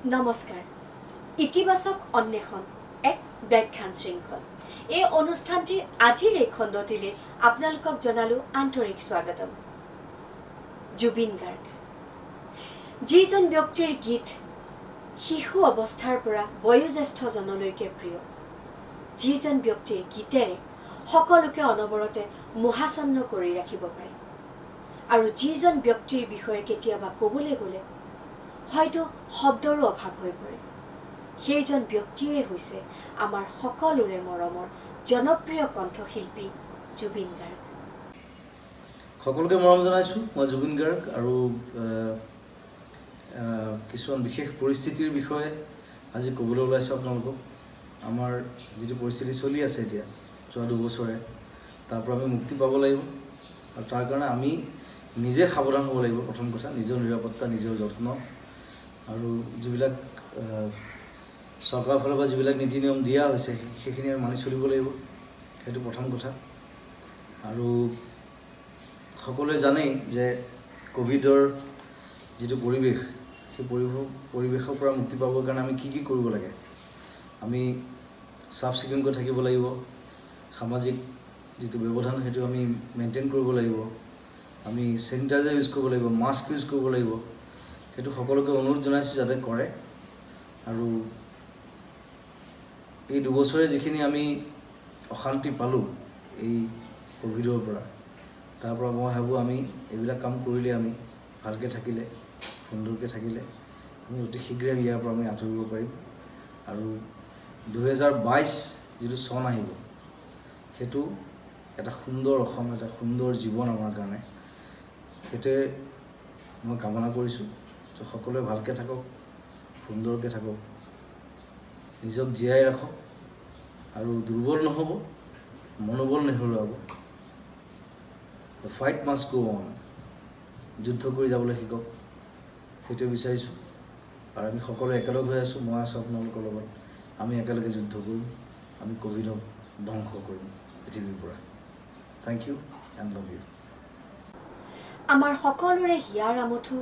নমস্কাৰ ইতিবাচক অন্বেষণ এক ব্যাখ্যান শৃংখল এই অনুষ্ঠানটিৰ আজিৰ এই খণ্ডটিলৈ আপোনালোকক জনালো আন্তৰিক স্বাগতম। জুবিন গাৰ্গ যিজন ব্যক্তিৰ গীত শিশু অৱস্থাৰ পৰা বয়োজ্যেষ্ঠজনলৈকে প্ৰিয়, যিজন ব্যক্তিৰ গীতেৰে সকলোকে অনবৰতে মোহাচন্ন কৰি ৰাখিব পাৰে আৰু যিজন ব্যক্তিৰ বিষয়ে কেতিয়াবা ক'বলৈ গ'লে হয়তো শব্দৰো অভাৱ হৈ পৰে, সেইজন ব্যক্তিয়ে হৈছে আমাৰ সকলোৰে মৰমৰ জনপ্ৰিয় কণ্ঠশিল্পী জুবিন গাৰ্গ। সকলোকে মৰম জনাইছো। মই জুবিন গাৰ্গ আৰু কিছুমান বিশেষ পৰিস্থিতিৰ বিষয়ে আজি ক'বলৈ ওলাইছোঁ আপোনালোকক। আমাৰ যিটো পৰিস্থিতি চলি আছে এতিয়া যোৱা 2 বছৰে, তাৰ পৰা আমি মুক্তি পাব লাগিব আৰু তাৰ কাৰণে আমি নিজে সাৱধান হ'ব লাগিব। প্ৰথম কথা নিজৰ নিৰাপত্তা, নিজৰ যত্ন আৰু যিবিলাক চৰকাৰৰ ফালৰ পৰা যিবিলাক নীতি নিয়ম দিয়া হৈছে সেইখিনি আমি মানি চলিব লাগিব, সেইটো প্ৰথম কথা। আৰু সকলোৱে জানেই যে ক'ভিডৰ যিটো পৰিৱেশ, সেই পৰিৱেশৰ পৰা মুক্তি পাবৰ কাৰণে আমি কি কৰিব লাগে। আমি চাফ চিকুণকৈ থাকিব লাগিব, সামাজিক যিটো ব্যৱধান সেইটো আমি মেইনটেইন কৰিব লাগিব, আমি চেনিটাইজাৰ ইউজ কৰিব লাগিব, মাস্ক ইউজ কৰিব লাগিব। সেইটো সকলোকে অনুৰোধ জনাইছোঁ যাতে কৰে। আৰু এই 2 বছৰে যিখিনি আমি অশান্তি পালোঁ এই ক'ভিডৰ পৰা, তাৰ পৰা মই ভাবোঁ আমি এইবিলাক কাম কৰিলে, আমি ভালকৈ থাকিলে, সুন্দৰকৈ থাকিলে আমি অতি শীঘ্ৰে ইয়াৰ পৰা আমি আঁতৰিব পাৰিম। আৰু 2022 যিটো চন আহিব, সেইটো এটা সুন্দৰ অসম, এটা সুন্দৰ জীৱন আমাৰ কাৰণে, সেইটোৱে মই কামনা কৰিছোঁ। তো সকলোৱে ভালকৈ থাকক, সুন্দৰকৈ থাকক, নিজক জীয়াই ৰাখক আৰু দুৰ্বল নহ'ব, মনোবল নেহেৰুৱাব। ফাইট মাষ্ট গো অন, যুদ্ধ কৰি যাবলৈ শিকক, সেইটোৱে বিচাৰিছোঁ। আৰু আমি সকলোৱে একেলগ হৈ আছোঁ, মই আছোঁ আপোনালোকৰ লগত। আমি একেলগে যুদ্ধ কৰিম, আমি ক'ভিডক ধ্বংস কৰিম পৃথিৱীৰ পৰা। Thank you and love you. আমাৰ সকলোৰে হিয়াৰ আমঠু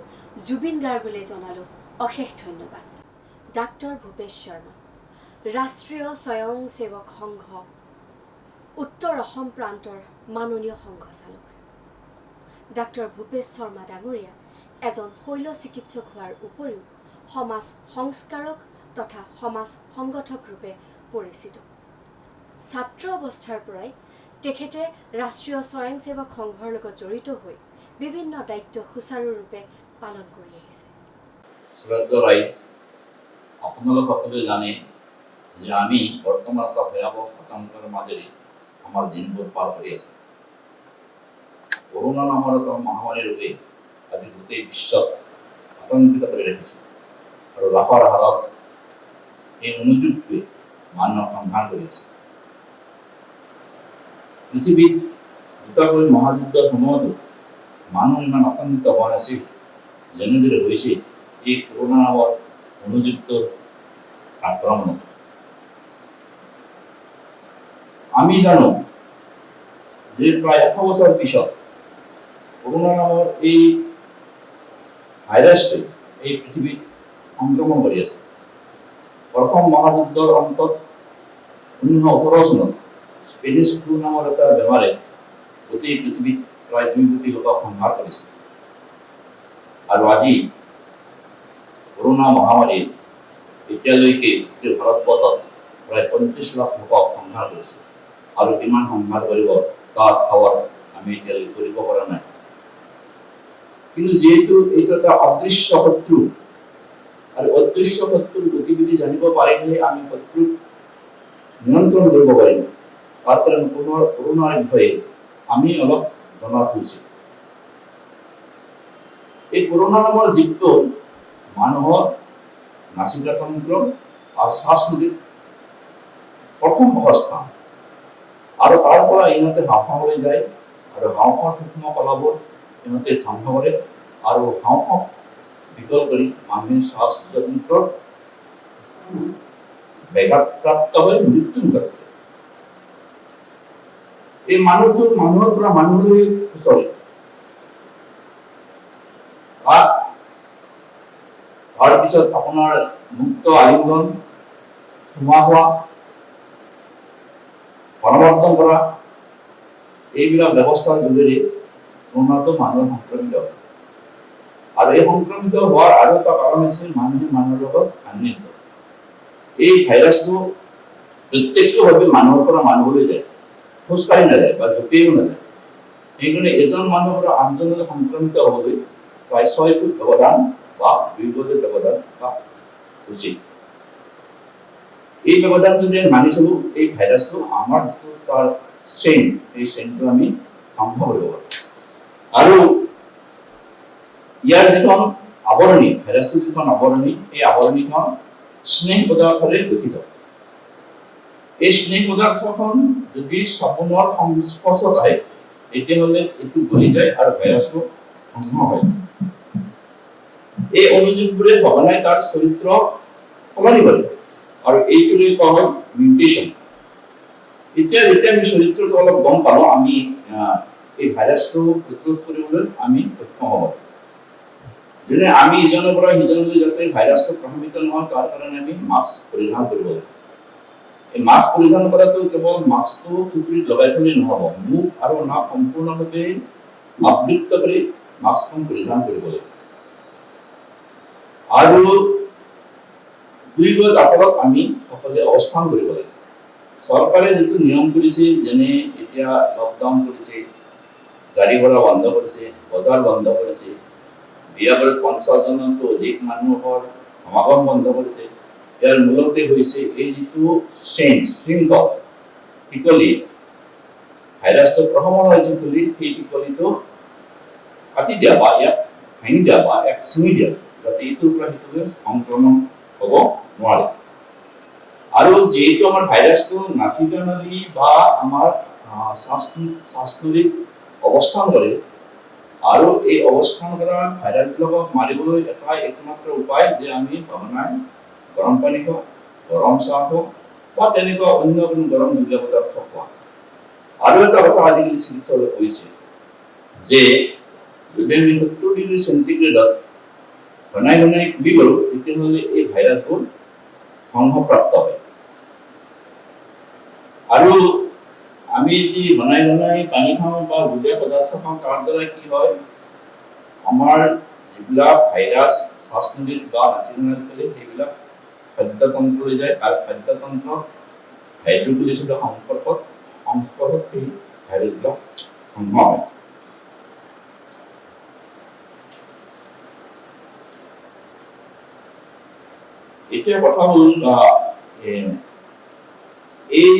জুবিন গাৰ্গলৈ জনালো অশেষ ধন্যবাদ। ডাক্তৰ ভূপেশ শৰ্মা, ৰাষ্ট্ৰীয় স্বয়ংসেৱক সংঘ উত্তৰ অসম প্ৰান্তৰ মাননীয় সংঘচালক। ডাক্তৰ ভূপেশ শৰ্মা ডাঙৰীয়া এজন শৈল চিকিৎসক হোৱাৰ উপৰিও সমাজ সংস্কাৰক তথা সমাজ সংগঠক ৰূপে পৰিচিত। ছাত্ৰ অৱস্থাৰ পৰাই তেখেতে ৰাষ্ট্ৰীয় স্বয়ংসেৱক সংঘৰ লগত জড়িত হৈ বিভিন্ন দায়িত্ব সুচাৰুৰূপে পালন কৰি আহিছে। শ্ৰদ্ধা ৰাইজ, আপোনালোক সকলোৱে জানে যে আমি বৰ্তমান এটা ভয়াৱহ আতংকৰ মাজেৰে আমাৰ দিনবোৰ পাৰ কৰি আছোঁ। কৰোণা নামৰ এটা মহামাৰী ৰোগে আজি গোটেই বিশ্বক আতংকিত কৰি ৰাখিছে আৰু লাখৰ হাৰত এই অনুযোগটোৱে মানুহক সংহাৰ কৰি আছে। পৃথিৱীত দুটাকৈ মহাযুদ্ধৰ সময়তো মানুহ ইমান আতংকিত হোৱা নাছিল যেনেদৰে হৈছে এই কৰোণা নামৰ অনুযুক্তৰ আক্ৰমণত। আমি জানো যে প্ৰায় 100 বছৰ পিছত কৰোণা নামৰ এই ভাইৰাছটোৱে এই পৃথিৱীত সংক্ৰমণ কৰি আছে। প্ৰথম মহাযুদ্ধৰ অন্তত 1918 চনত স্পেনিছ ফ্লু নামৰ এটা বেমাৰে গোটেই পৃথিৱীত প্ৰায় 2 কোটি লোকক সংহাৰ কৰিছে। আৰু আজি কৰোণা মহামাৰী এতিয়ালৈকে ভাৰতবৰ্ষত প্ৰায় 35 লাখ লোকক সংহাৰ কৰিছে। আৰু কিমান সংহাৰ কৰিব তাত খবৰ আমি এতিয়ালৈকে কৰিব পৰা নাই। কিন্তু যিহেতু এইটো এটা অদৃশ্য শত্ৰু আৰু অদৃশ্য শত্ৰুৰ গতিবিধি জানিব পাৰিলেহে আমি শত্ৰুক নিয়ন্ত্ৰণ কৰিব পাৰিম। তাৰ কাৰণে কৰোণাৰ বিষয়ে আমি অলপ জনাটো উচিত। এই কৰোণা নামৰ জীৱটো মানুহৰ নাচিকাতন্ত্ৰ আৰু শ্বাস নলীত প্ৰথম অৱস্থা, আৰু তাৰ পৰা ইহঁতে হাওঁফাওঁলৈ যায় আৰু হাওঁফাওঁৰ সূক্ষ্ম কলাবোৰ ইহঁতে ধ্বংস কৰে আৰু হাওঁফাওঁ বিকল কৰি মানুহে শ্বাসযন্ত্ৰৰ ব্যাঘাতপ্ৰাপ্ত হৈ মৃত্যু ঘটে। এই মানুহৰ পৰা মানুহলৈ চলে। তাৰপিছত আপোনাৰ মুক্ত আলিঙ্গন, চুমা খোৱা, পৰামৰ্শন কৰা, এইবিলাক ব্যৱস্থাৰ যোগেদি কৰোণাটো মানুহৰ সংক্ৰমিত হয়। আৰু এই সংক্ৰমিত হোৱাৰ আৰু এটা কাৰণ হৈছে মানুহে মানুহৰ লগত আন্নিত। এই ভাইৰাছটো প্ৰত্যক্ষভাৱে মানুহৰ পৰা মানুহলৈ যায়, খোজকাঢ়ি নাযায় বা জঁপিয়াইও নাযায়। সেইকাৰণে এজন মানুহৰ পৰা আনজনলৈ সংক্ৰমিত হ'বলৈ প্ৰায় 6 ফুট ব্যৱধান বা 2 গজৰ ব্যৱধান থকা উচিত। এই ব্যৱধান যদি আমি মানি চলো, এই ভাইৰাছটো আমাৰ যিটো তাৰ চেইন, এই চেইনটো আমি ধ্বংস কৰিব পাৰোঁ। আৰু ইয়াৰ যিখন আৱৰণি, ভাইৰাছটোৰ যিখন আৱৰণি, এই আৱৰণিখন স্নেহ পদাৰ্থৰে গঠিত। এই স্নেহ পদাৰ্থখন যদি চাবোনৰ সংস্পৰ্শত আহে, তেতিয়াহ'লে এইটো গলি যায় আৰু ভাইৰাছটো ধ্বংস হয়। এই অনুজীৱবোৰে সঘনাই তাৰ চৰিত্ৰ সলনি কৰে আৰু এইটোলৈ কোৱা হয় মিউটেশ্যন। এতিয়া যেতিয়া আমি চৰিত্ৰটো অলপ গম পালোঁ, আমি এই ভাইৰাছটো প্ৰতিৰোধ কৰিবলৈ আমি সক্ষম হ'ব। যেনে আমি ইজনৰ পৰা সিজনলৈ যাতে ভাইৰাছটো প্ৰভাৱিত নহয়, তাৰ কাৰণে আমি মাস্ক পৰিধান কৰিব লাগিব। এই মাস্ক পৰিধান কৰাটো কেৱল মাস্কটো থুঁচৰিত লগাই থলেই নহ'ব, মুখ আৰু নাক সম্পূৰ্ণভাৱে আবৃত কৰি মাস্কখন পৰিধান কৰিব লাগিব। আৰু 2 গজ আঁতৰত আমি সকলোৱে অৱস্থান কৰিব লাগিব। চৰকাৰে যিটো নিয়ম কৰিছে, যেনে এতিয়া লকডাউন কৰিছে, গাড়ী ঘোড়া বন্ধ কৰিছে, বজাৰ বন্ধ কৰিছে, বিয়াবাৰত 50জনতকৈ অধিক মানুহৰ সমাগম বন্ধ কৰিছে, ইয়াৰ মূলতে হৈছে এই যিটো শৃংখল, শিকলি, ভাইৰাছটো প্ৰশমন হয় যিকলি, সেই শিকলিটো কাটি দিয়া বা ইয়াক ভাঙি দিয়া বা ইয়াক ছিঙি দিয়া, যাতে ইটোৰ পৰা সিটোলৈ সংক্ৰমণ হ'ব নোৱাৰে। আৰু যিহেতু আমাৰ ভাইৰাছটো নাচিকা নলী বা আমাৰ শ্বাসনলীত অৱস্থান কৰে, আৰু এই অৱস্থান কৰা ভাইৰাছবিলাকক মাৰিবলৈ এটাই একমাত্ৰ উপায় যে আমি সঘনাই গৰম পানী খোৱা, গৰম চাহ খোৱা বা তেনেকুৱা অন্য কোনো গৰম জুলীয়া পদাৰ্থ খোৱা। আৰু এটা কথা আজিকালি চিকিৎসকসকলে কৈছে যে যদি আমি 70 ডিগ্ৰী চেণ্টিগ্ৰেডত ঘনাই ঘনাই কুলি কৰোঁ, তেতিয়াহ'লে এই ভাইৰাছবোৰ ধ্বংসপ্ৰাপ্ত হয়। আৰু আমি যদি ঘনাই ঘনাই পানী খাওঁ বা জুলীয়া পদাৰ্থ খাওঁ, তাৰ দ্বাৰা কি হয়, আমাৰ যিবিলাক ভাইৰাছ শ্বাসনলীত বা নাচিকানালীত থাকে, সেইবিলাক খাদ্যতন্ত্ৰলৈ যায় আৰু খাদ্যতন্ত্ৰত হাইড্ৰ'ক্লোৰিছৰ সংস্পৰ্শত সেই ভাইৰাছবিলাক ধ্বংস হয়। এতিয়া কথা হ'ল, এই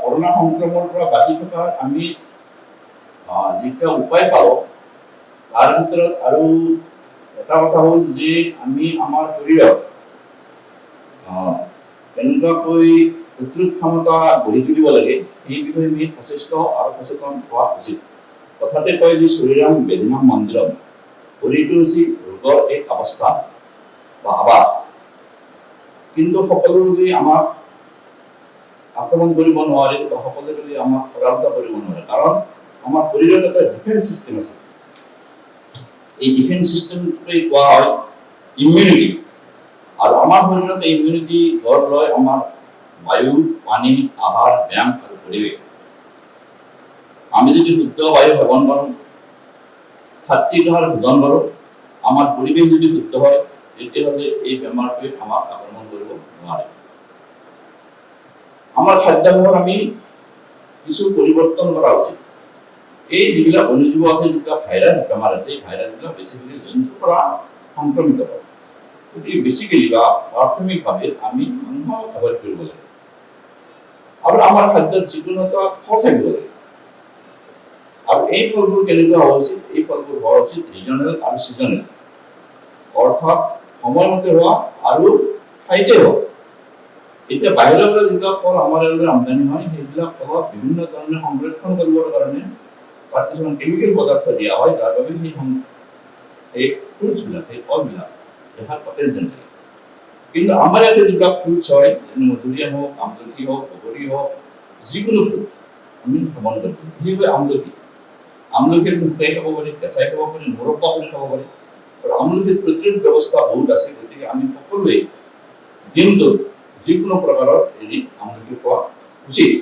কৰোণা সংক্ৰমণৰ পৰা বাচি থকাৰ আমি যিটা উপায় পালোঁ, তাৰ ভিতৰত আৰু এটা কথা হ'ল যে আমি আমাৰ শৰীৰত কেনেকুৱাকৈ প্ৰতিৰোধ ক্ষমতা গঢ়ি তুলিব লাগে, সেই বিষয়ে আমি সচেষ্ট আৰু সচেতন হোৱা উচিত। কথাতে কয় যে শৰীৰাম বেদিনাম মন্দিৰম, শৰীৰটো হৈছে ৰোগৰ এক অৱস্থা বা আৱাস। কিন্তু সকলো ৰোগী আমাক আক্ৰমণ কৰিব নোৱাৰে বা সকলো ৰোগী আমাক পৰাভূত কৰিব নোৱাৰে, কাৰণ আমাৰ শৰীৰত এটা ডিফেন্স চিষ্টেম আছে। এই ডিফেন্স চিষ্টেমটোকে কোৱা হয় ইমিউনিটি। আৰু আমাৰ শৰীৰত এই ইমিউনিটি গঢ় লয় আমাৰ বায়ু, পানী, আহাৰ, ব্যায়াম আৰু পৰিৱেশ। আমি যদি শুদ্ধ বায়ু সেৱন কৰোঁ, সাত্বিক আহাৰ ভোজন কৰোঁ, আমাৰ পৰিৱেশ যদি শুদ্ধ হয়, তেতিয়াহ'লে এই বেমাৰটোৱে আমাক আক্ৰমণ কৰিব নোৱাৰে। আমাৰ খাদ্যাভ্যাসত আমি কিছু পৰিৱৰ্তন কৰা উচিত। এই যিবিলাক অনুজীৱ আছে, যিবিলাক ভাইৰাছ বেমাৰ আছে, এই ভাইৰাছবিলাক বেছিকেলি জন্তুৰ পৰা সংক্ৰমিত হয়। গতিকে বেছিকেলি বা প্ৰাথমিকভাৱে আমি মাংস এভইড কৰিব লাগে। আৰু আমাৰ খাদ্যত যিকোনো এটা ফল থাকিব লাগে। আৰু এই ফলবোৰ কেনেকুৱা হোৱা উচিত? এই ফলবোৰ হোৱা উচিত ৰিজনেল আৰু ছিজনেল, অৰ্থাৎ সময়মতে হোৱা আৰু ঠাইতে হোৱা। এতিয়া বাহিৰৰ পৰা যিবিলাক ফল আমাৰ ইয়ালৈ আমদানি হয়, সেইবিলাক ফলত বিভিন্ন ধৰণে সংৰক্ষণ কৰিবৰ কাৰণে তাত কিছুমান কেমিকেল পদাৰ্থ দিয়া হয়, যাৰ বাবে সেই ফ্ৰুটছবিলাক, সেই ফলবিলাক দেখাত সতেজ যেন লাগে। কিন্তু আমাৰ ইয়াতে যিবিলাক ফ্ৰুটছ হয়, যেনে মধুৰিআম হওক, আমলখি হওক, বগৰী হওক, যিকোনো ফ্ৰুটছ আমি সেৱন কৰিব লাগে। বিশেষকৈ আমলখি আমি শুকাই খাব পাৰি, কেঁচাই খাব পাৰি, মুৰব্বা কৰি খাব পাৰি। আৰু আমলখিত প্ৰতিৰোধ ব্যৱস্থা বহুত আছে, গতিকে আমি সকলোৱে দিনটোত যিকোনো প্ৰকাৰৰ এৰি আমলখি খোৱা উচিত।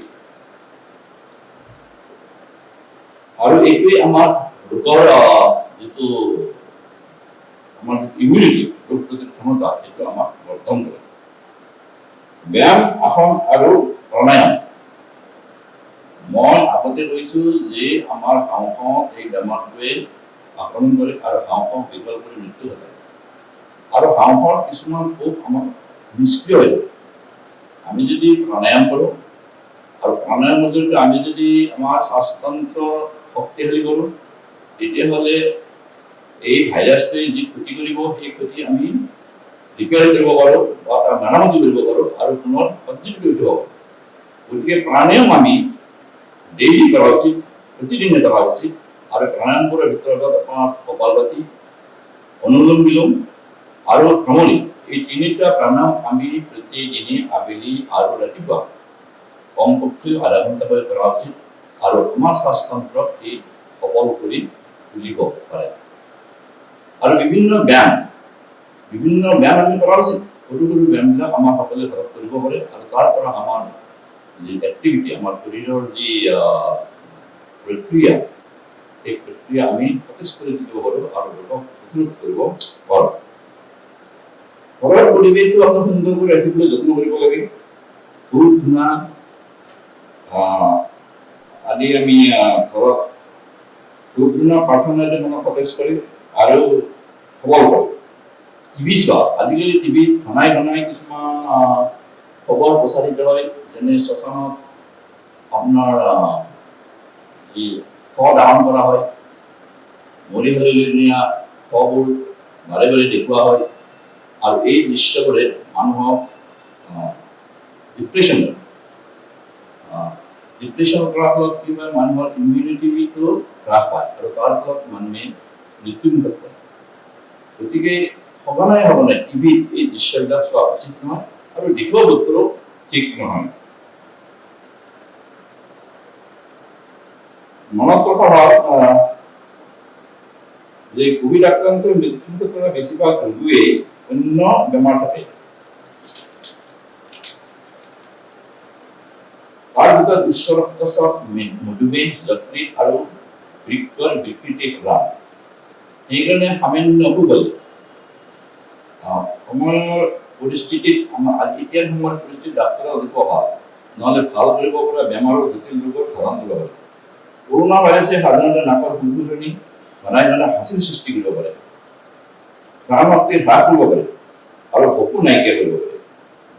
আৰু এইটোৱে আমাৰ ৰোগৰ যিটো আমাৰ ইমিউনিটি, ৰোগ প্ৰতিৰোধ ক্ষমতা, সেইটো আমাক বৰ্ধন কৰে। ব্যায়াম, আসন আৰু প্ৰাণায়াম। মই আগতে কৈছোঁ যে আমাৰ হাঁওফাঁওত এই বেমাৰটোৱে আক্ৰমণ কৰে আৰু হাঁওফাঁও বিকল কৰি মৃত্যু ঘটায়। আৰু হাঁওফাঁওৰ কিছুমান কোষ আমাৰ নিষ্ক্ৰিয় হৈ যায়। আমি যদি প্ৰাণায়াম কৰোঁ আৰু প্ৰাণায়ামৰ জৰিয়তে আমি যদি আমাৰ শ্বাসতন্ত্ৰ শক্তিশালী কৰোঁ, তেতিয়াহ'লে এই ভাইৰাছটোৱে যি ক্ষতি কৰিব, সেই ক্ষতি আমি ৰিপেয়াৰ কৰিব পাৰোঁ বা তাৰ মেৰামতি কৰিব পাৰোঁ আৰু পুনৰ সজ্জিত কৰি উঠিব পাৰোঁ। গতিকে প্ৰাণায়াম আমি ডেইলি কৰা উচিত, প্ৰতিদিনে কৰা উচিত। আৰু প্ৰাণায়ামবোৰৰ ভিতৰত আপোনাৰ কপালভাতি, অনুলোম বিলোম আৰু ভ্ৰমণী, এই তিনিটা প্ৰাণায়াম আমি প্ৰতিদিনে আবেলি আৰু ৰাতিপুৱা কমপক্ষে আধা ঘণ্টাকৈ কৰা উচিত আৰু আমাৰ শ্বাসতন্ত্ৰক এই সবল কৰি তুলিব পাৰে। আৰু বিভিন্ন ব্যায়াম আমি কৰা উচিত। সৰু সৰু ব্যায়ামবিলাক আমাৰ সকলোৱে ঘৰত কৰিব পাৰে আৰু তাৰ পৰা আমাৰ যি এক্টিভিটি, আমাৰ শৰীৰৰ যি প্ৰক্ৰিয়া, এই প্ৰক্ৰিয়া আমি সতেজ কৰি তুলিব পাৰোঁ আৰু ৰোগক প্ৰতিৰোধ কৰিব পাৰোঁ। ঘৰৰ পৰিৱেশটো আমি সুন্দৰ কৰি ৰাখিবলৈ যত্ন কৰিব লাগে। ধূপ ধূনা আদি আমি ঘৰত ধূপ ধূনা প্ৰাৰ্থনাৰে মনক সতেজ কৰে আৰু সবল কৰে। টিভি চোৱা, আজিকালি টিভিত ঘনাই কিছুমান খবৰ প্ৰচাৰিত হয়, যেনে শ্মশানত আপোনাৰ এই শৱ দাহন কৰা হয়, মৰি হলিয়া শৱবোৰ বাৰে বাৰে দেখুওৱা হয় আৰু এই দৃশ্যবোৰে মানুহক ডিপ্ৰেশ্যন কৰাৰ ফলত কি হয়, মানুহৰ ইমিউনিটিটো হ্ৰাস পায় আৰু তাৰ ফলত মানুহে মৃত্যুমুখত পৰে। গতিকে সঘনাই টিভিত এই দৃশ্যবিলাক চোৱা উচিত নহয় আৰু দেখুওৱা বস্তুও ঠিক নহয়। মনত ৰখা হ'ল যে কোভিড আক্ৰান্তৰ মৃত্যুমুখত পৰা বেছিভাগ ৰোগীয়ে অন্য বেমাৰ থাকে। তাৰ ভিতৰত উচ্চ ৰক্তচাপ, মধুমেহ, যকৃত আৰু বৃক্কৰ বিকৃতি প্ৰধান। সেইকাৰণে সামান্য অসুখ হ'লে সময়ৰ পৰিস্থিতিত এতিয়াৰ সময়ৰ পৰিস্থিতিত ডাক্তৰক দেখুওৱা ভাল, নহ'লে ভাল কৰিব পৰা বেমাৰৰ জটিল ৰোগৰ সাধন কৰিব পাৰে। কৰোনা ভাইৰাছে সাধাৰণতে নাকৰ সুৰসুৰণি, ঘনাই হাঁচিৰ সৃষ্টি কৰিব পাৰে, প্ৰাণ শক্তি হ্ৰাস কৰিব পাৰে আৰু ভোকো নাইকিয়া কৰিব পাৰে,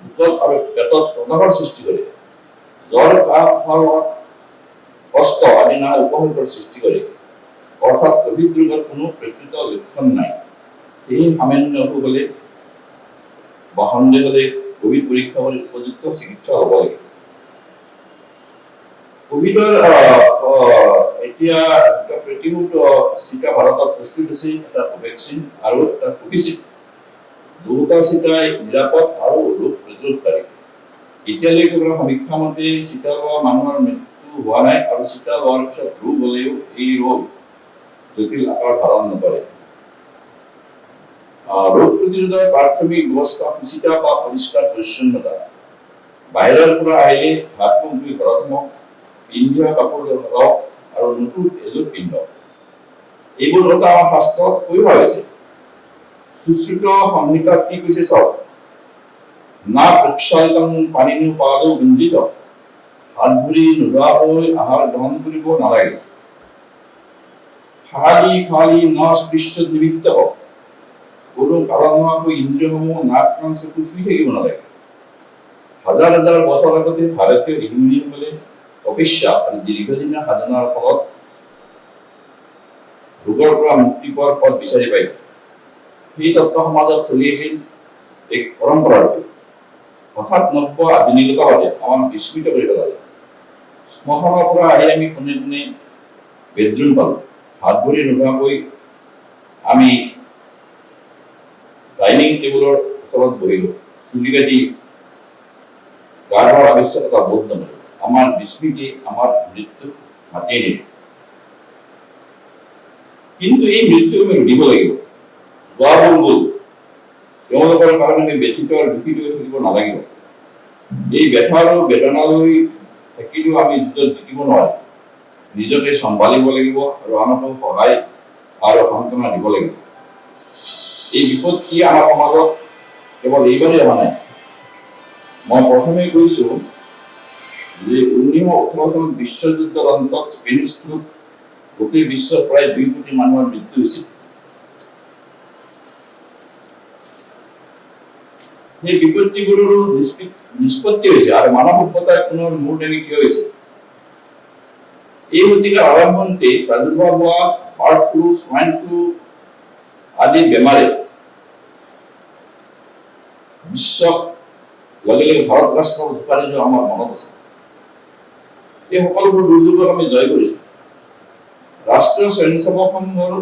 বুকত আৰু পেটত প্ৰদাহৰ সৃষ্টি কৰে, জ্বৰ, কাহ, কষ্ট আদি নানা উপসৰ্গৰ সৃষ্টি কৰে। অৰ্থাৎ কোভিড ৰোগৰ কোনো প্ৰকৃত লক্ষণ নাই। এই সামান্য অসুখ হ'লে বা সন্দেহ হ'লে কোভিড পৰীক্ষা কৰি উপযুক্ত চিকিৎসা হ'ব লাগে। কোভিডৰ এতিয়া এটা প্ৰতিৰোধ চিটা ভাৰতত প্ৰস্তুত হৈছে, এটা কোভেক্সিন আৰু এটা কোভিচিল্ড। দুয়োটা চিটাই নিৰাপদ আৰু ৰোগ প্ৰতিৰোধকাৰী। এতিয়ালৈকে কৰা সমীক্ষা মতে চিটা লোৱা মানুহৰ মৃত্যু হোৱা নাই আৰু চিটা লোৱাৰ পিছত ৰোগ হ'লেও এই ৰোগ জটিল আকাৰ ধাৰণ নকৰে। ৰোগ প্ৰতিৰোধৰ প্ৰাথমিক ব্যৱস্থা সুচিতা বা পৰিষ্কাৰ পৰিচ্ছন্নতা। বাহিৰৰ পৰা আহিলে হাত মুখ ধুই ঘৰত সোমাওক, পিন্ধা কাপোৰ লগাওক আৰু নতুন এযোৰ পিন্ধক। এইবোৰ কথা আমাৰ শাস্ত্ৰত কৈ হোৱা হৈছে। সুশ্ৰুত সংহিতাত কি কৈছে চাওক। না প্ৰক্ষালিতং পাণিনি পাদৌ গুঞ্জিত, হাত ভৰি নোধোৱাকৈ আহাৰ গ্ৰহণ কৰিব নালাগে। খালি ন স্পৃশ্য নিমিত্ত হওক, কোনো কাৰণ নোহোৱাকৈ ইন্দ্ৰিয়সমূহ নাক কাণ চকু চুই থাকিব নালাগে। হাজাৰ হাজাৰ বছৰ আগতে ভাৰতীয় ঋষিমুনিসকলে তপস্যা আৰু দীৰ্ঘদিনীয়া সাধনাৰ ফলত ৰোগৰ পৰা মুক্তি পোৱাৰ পথ বিচাৰি পাইছে। সেই তত্ত্ব সমাজত চলি আছিল এক পৰম্পৰাৰূপে। হঠাৎ নব্য আধুনিকতাবাদে আমাক বিস্মিত কৰি পেলালে। শ্মশানৰ পৰা আহি আমি কোনে কোনে বেডৰুম পালোঁ। হাত ভৰি নোধোৱাকৈ আমি ডাইনিং টেবুলৰ ওচৰত বহিলোঁ। চুলি কাটি গা ধোৱাৰ আৱশ্যকতা বোধ নকৰিলোঁ। আমাৰ বিস্মৃতি আমাৰ মৃত্যুক মাতিয়ে নিলে। কিন্তু এই মৃত্যুক আমি ৰুধিব লাগিব। যোৱাবোৰ গ'ল, তেওঁলোকৰ কাৰণে আমি ব্যথিত আৰু দুখিত হৈ থাকিব নালাগিব। এই ব্যথা আৰু বেদনালৈ থাকিলেও আমি যুঁজত জিকিব নোৱাৰিম। নিজকে চম্ভালিব লাগিব আৰু আনকো সহায় আৰু সান্ত্বনা দিব লাগিব। এই বিপত্তি আমাৰ সমাজত কেৱল এইবাৰেই অহা নাই। মই প্ৰথমে কৈছো যে 1918 চনত বিশ্বযুদ্ধৰ অন্তত স্পেনিছ ফ্লুত গোটেই বিশ্বৰ প্ৰায় 2 কোটি মানুহৰ মৃত্যু হৈছিল। সেই বিপত্তিবোৰৰো নিষ্পত্তি হৈছে আৰু মানৱ সভ্যতাই পুনৰ মূৰ দাঙি থিয় হৈছে। এই শতিকাৰ আৰম্ভণিতে প্ৰাদুৰ্ভাৱ হোৱা বাৰ্ড ফ্লু, সোয়াইন ফ্লু আদি বেমাৰে বিশ্বক লগে লগে ভাৰত ৰাষ্ট্ৰক জোকাৰি যোৱা আমাৰ মনত আছে। এই সকলোবোৰ দুৰ্যোগক আমি জয় কৰিছো। ৰাষ্ট্ৰীয় স্বয়ংসেৱক সংঘৰ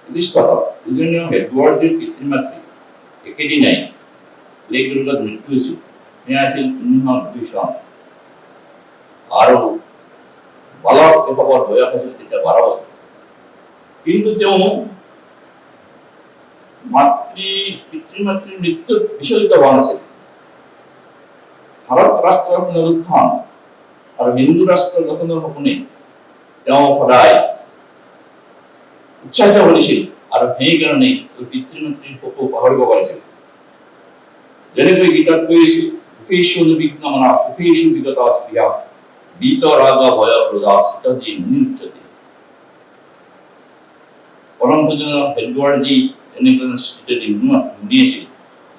প্ৰতিষ্ঠাতা পূজনীয় এডৱাৰ্ডৰ পিতৃ-মাতৃ একেদিনাই প্লেগ ৰোগত মৃত্যু হৈছিল। সেয়া আছিল 1902 চন আৰু বালক তেখেতৰ বয়স আছিল তেতিয়া 12 বছৰ। কিন্তু তেওঁ পিতৃ-মাতৃৰ মৃত্যুত বিচলিত হোৱা নাছিল। ভাৰত ৰাষ্ট্ৰৰ পুনৰুত্থান আৰু হিন্দু ৰাষ্ট্ৰ গঠনৰ সপোনে তেওঁ সদায় উৎসাহিত কৰিছিল আৰু সেইকাৰণে পিতৃ-মাতৃৰ শোকো পাহৰিব পাৰিছিল। যেনেকৈ গীতাত কৈছিল, সুখেষু অনুবিঘ্ন মনা সুখেষু বিগতা স্পৃহা বীত ৰাগ ভয় ক্ৰোধা চিত্তজি মুনিউচ্যতে। পৰম পূজনীয় এডৱাৰ্ডজী এনেকৈ স্থিতিত মুনি আছিল,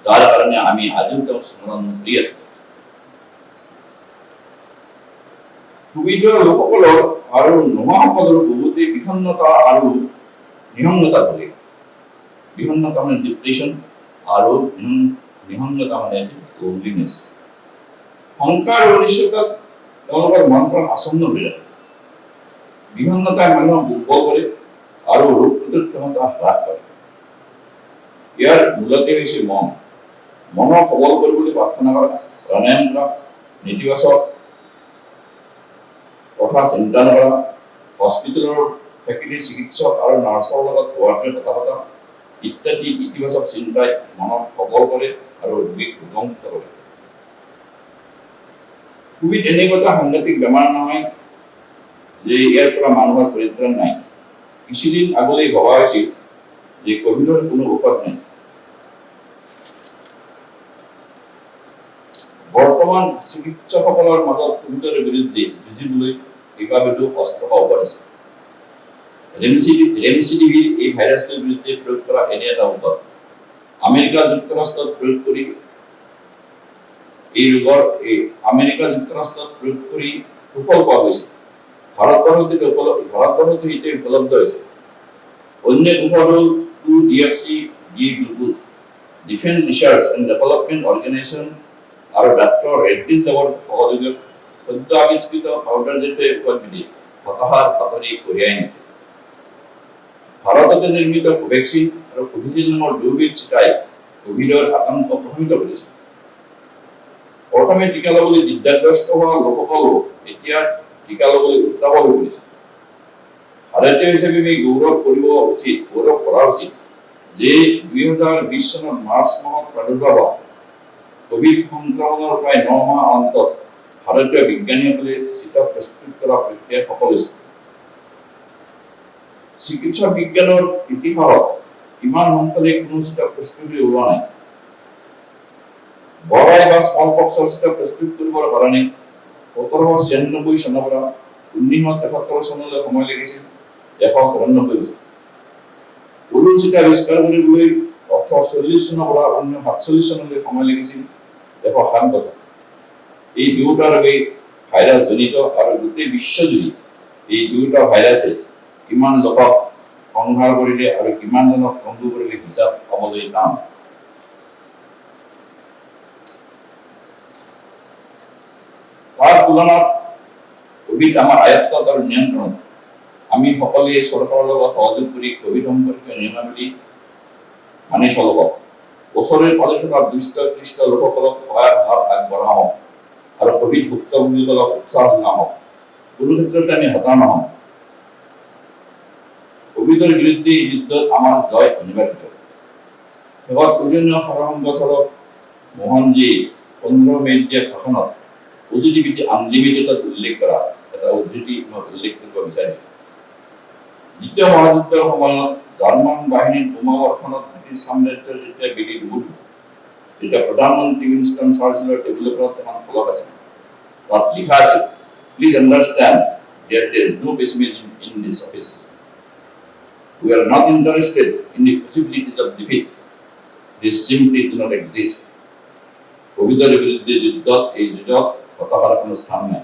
যাৰ কাৰণে আমি আজিও তেওঁক স্মৰণ কৰি আছো। কোভিডৰ লোকসকলৰ আৰু নোহোৱাসকলৰ বহুতেই বিষণ্ণতা আৰু নিঃসংগতা ভোগে। বিষণ্ণতা মানে ডিপ্ৰেশ্যন আৰু নিঃসংগতা মানে লোনলিনেছ। শংকা আৰু অনিশ্চয়তাত তেওঁলোকৰ মন প্ৰাণ আসন্ন হৈ থাকে। বিষণ্ণতাই মানুহক দুৰ্বল কৰে আৰু ৰোগ প্ৰতিৰোধ ক্ষমতা হ্ৰাস কৰে। ইয়াৰ মূলতে হৈছে মনক সবল কৰিবলৈ প্ৰাৰ্থনা কৰা, প্ৰাণায়াম কৰা, নেতিবাচক কথা চিন্তা নকৰা, হস্পিটেলৰ থাকিলে চিকিৎসক আৰু নাৰ্ছৰ লগত হোৱাটোৱে কথা পতা ইত্যাদি ইতিবাচক চিন্তাই মনক সবল কৰে আৰু ৰোগীক ৰোগান্বিত কৰে। কোভিড এনেকুৱা এটা সাংঘাতিক বেমাৰ নহয় যে ইয়াৰ পৰা মানুহৰ পৰিত্ৰাণ নাই। কিছুদিন আগলৈ ভবা হৈছিল যে কোভিডৰ কোনো ঔষধ নাই। বৰ্তমান চিকিৎসকসকলৰ মাজত কোভিডৰ বিৰুদ্ধে যুঁজিবলৈ কেইবাবিধো অস্ত্ৰ ঔষধ আছে। ৰেমচিডিভিৰ এই ভাইৰাছটোৰ বিৰুদ্ধে প্ৰয়োগ কৰা এনে এটা ঔষধ আমেৰিকা যুক্তৰাষ্ট্ৰত প্ৰয়োগ কৰি সুফল পোৱা গৈছে। ভাৰতবৰ্ষতো এতিয়া উপলব্ধ হৈছে। অন্য ঔষধ হ'ল 2-deoxy-D-গ্লুকোজ। Defence research and development organisation আৰু ডাক্তৰ ৰেড্ডিছ লেবৰ সহযোগত সদ্য আৱিষ্কৃত পাউডাৰজাতীয় ঔষধবিধি হতাশাৰ বাতৰি কঢ়িয়াই আনিছে। ভাৰততে নিৰ্মিত কোভেক্সিন আৰু কোভিচিল্ড নামৰ দুয়োবিধ ছিটাই কোভিডৰ আতংক প্ৰশমিত কৰিছে। প্ৰথমে টিকা ল'বলৈ দ্বিধাগ্ৰস্ত হোৱা লোকসকলো এতিয়া টিকা ল'বলৈ উত্ৰাৱল হৈ পৰিছে। ভাৰতীয় হিচাপে আমি গৌৰৱ কৰা উচিত যে 2020 চনৰ মাৰ্চ মাহত প্ৰাদুৰ্ভাৱ হোৱা কোভিড সংক্ৰমণৰ প্ৰায় 9 মাহ অন্তত ভাৰতীয় বিজ্ঞানীসকলে চিটা প্ৰস্তুত কৰা প্ৰক্ৰিয়াত সফল হৈছে। চিকিৎসা বিজ্ঞানৰ ইতিহাসত ইমান সোনকালে কোনো চিটা প্ৰস্তুতি ওলোৱা নাই। বৰাই বা স্মলপক্সৰ চিটা প্ৰস্তুত কৰিবৰ কাৰণে 1796 চনৰ পৰা 1973 চনলৈ সময় লাগিছিল 194 বছৰ। উলু চিটা আৱিষ্কাৰ কৰিবলৈ 1840 চনৰ পৰা 1947 চনলৈ সময় লাগিছিল 107 বছৰ। এই দুয়োটা ৰোগে ভাইৰাছ জনিত আৰু গোটেই বিশ্বজুৰি এই দুয়োটা ভাইৰাছে কিমান লোকক সংহাৰ কৰিলে আৰু কিমান জনক পংগু কৰিলে হিচাপ পাবলৈ টান। তাৰ তুলনাত কোভিড আমাৰ আয়ত্তত আৰু নিয়ন্ত্ৰণত। আমি সকলোৱে চৰকাৰৰ লগত সহযোগ কৰি কোভিড সম্পৰ্কীয় নিয়মাৱলী মানি চলক। ওচৰে পাজৰে থকা দুষ্ট কৃষ্ট লোকসকলক সহায়ৰ হাত আগবঢ়াওঁ আৰু কোভিড ভুক্তভোগীসকলক উৎসাহ যোগাওঁ। কোনো ক্ষেত্ৰতে আমি হতাশ নহওঁ। কোভিডৰ বিৰুদ্ধে এই যুদ্ধত আমাৰ জয় অনিবাৰ্য। শেষত পূজনীয় সভাসঞ্চালক মোহনজী 15 মে'ত দিয়া ভাষণত পজিটিভিটি আনলিমিটেডত উল্লেখ কৰা এটা উদ্ধৃতি মই উল্লেখ কৰিব বিচাৰিছোঁ। দ্বিতীয় মহাযুদ্ধৰ সময়ত জাৰ্মান বাহিনীৰ বোমাবৰ্ষণত ব্ৰিটিছ সাম্ৰাজ্যৰ যেতিয়া বিলি ডুবুল, তেতিয়া প্ৰধানমন্ত্ৰী উইনষ্টন চাৰ্চিলৰ টেবুল ওপৰত এখন ফলক আছিল। তাত লিখা আছিল, please understand that there is no pessimism in this office. We are not interested in the possibilities of defeat. They simply do not exist. কোভিডৰ বিৰুদ্ধে যুদ্ধত এই যুঁজত হতাশাৰ কোনো স্থান নাই।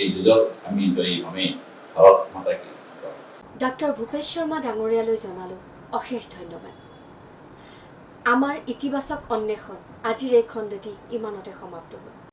এই যুঁজত আমি জয়ী হমেই। ভাৰত মাতা কি জয়। ডাক্তৰ ভূপেশ শৰ্মা ডাঙৰীয়ালৈ জনালোঁ অশেষ ধন্যবাদ। আমাৰ ইতিবাচক অন্বেষণ আজিৰ এই খণ্ডটি ইমানতে সমাপ্ত হ'ল।